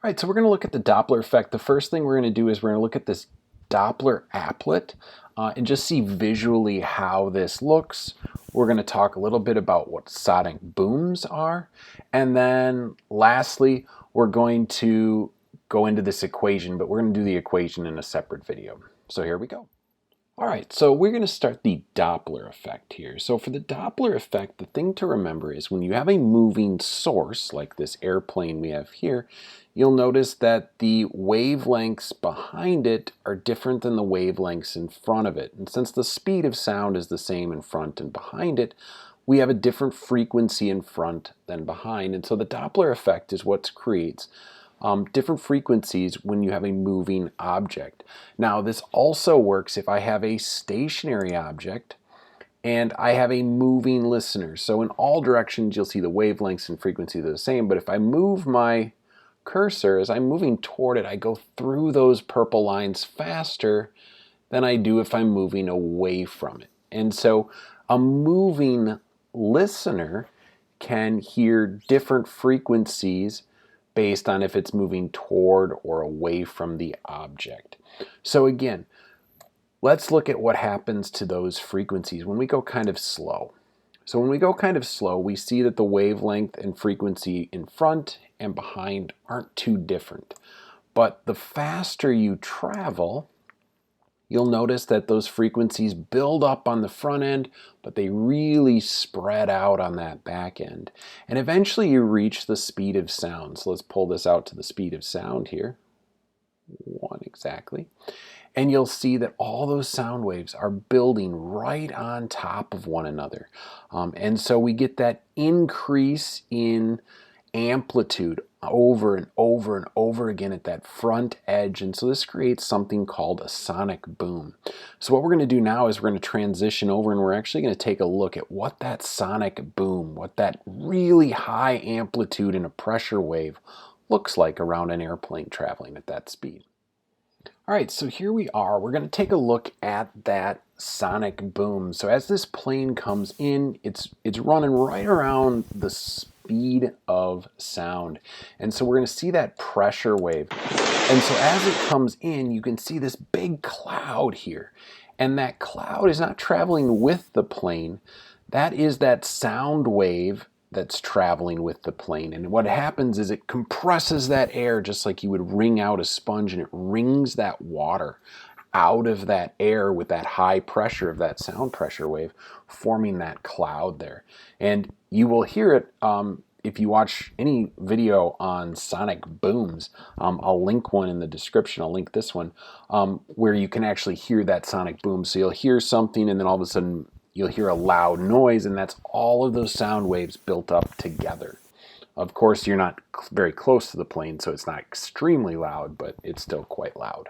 All right, so we're going to look at the Doppler effect. The first thing we're going to do is we're going to look at this Doppler applet and just see visually how this looks. We're going to talk a little bit about what sonic booms are. And then lastly, we're going to go into this equation, but we're going to do the equation in a separate video. So here we go. All right, so we're going to start the Doppler effect here. So for the Doppler effect, the thing to remember is when you have a moving source, like this airplane we have here, you'll notice that the wavelengths behind it are different than the wavelengths in front of it. And since the speed of sound is the same in front and behind it, we have a different frequency in front than behind. And so the Doppler effect is what creates different frequencies when you have a moving object. Now this also works if I have a stationary object and I have a moving listener. So in all directions you'll see the wavelengths and frequencies are the same, but if I move my cursor, as I'm moving toward it, I go through those purple lines faster than I do if I'm moving away from it. And so a moving listener can hear different frequencies based on if it's moving toward or away from the object. So again, let's look at what happens to those frequencies when we go kind of slow. So when we go kind of slow, we see that the wavelength and frequency in front and behind aren't too different. But the faster you travel, you'll notice that those frequencies build up on the front end, but they really spread out on that back end. And eventually you reach the speed of sound. So let's pull this out to the speed of sound here. 1 exactly. And you'll see that all those sound waves are building right on top of one another. And so we get that increase in amplitude over and over and over again at that front edge, and so this creates something called a sonic boom. So what we're going to do now is we're going to transition over and we're actually going to take a look at what that sonic boom, what that really high amplitude in a pressure wave looks like around an airplane traveling at that speed. All right, so here we are. We're going to take a look at that sonic boom. So as this plane comes in, it's running right around the speed of sound. And so we're going to see that pressure wave. And so as it comes in, you can see this big cloud here. And that cloud is not traveling with the plane. That is that sound wave that's traveling with the plane. And what happens is it compresses that air just like you would wring out a sponge, and it wrings that water out of that air with that high pressure of that sound pressure wave, forming that cloud there. And you will hear it if you watch any video on sonic booms. I'll link one in the description. I'll link this one where you can actually hear that sonic boom. So you'll hear something and then all of a sudden you'll hear a loud noise, and that's all of those sound waves built up together. Of course, you're not very close to the plane, so it's not extremely loud, but it's still quite loud.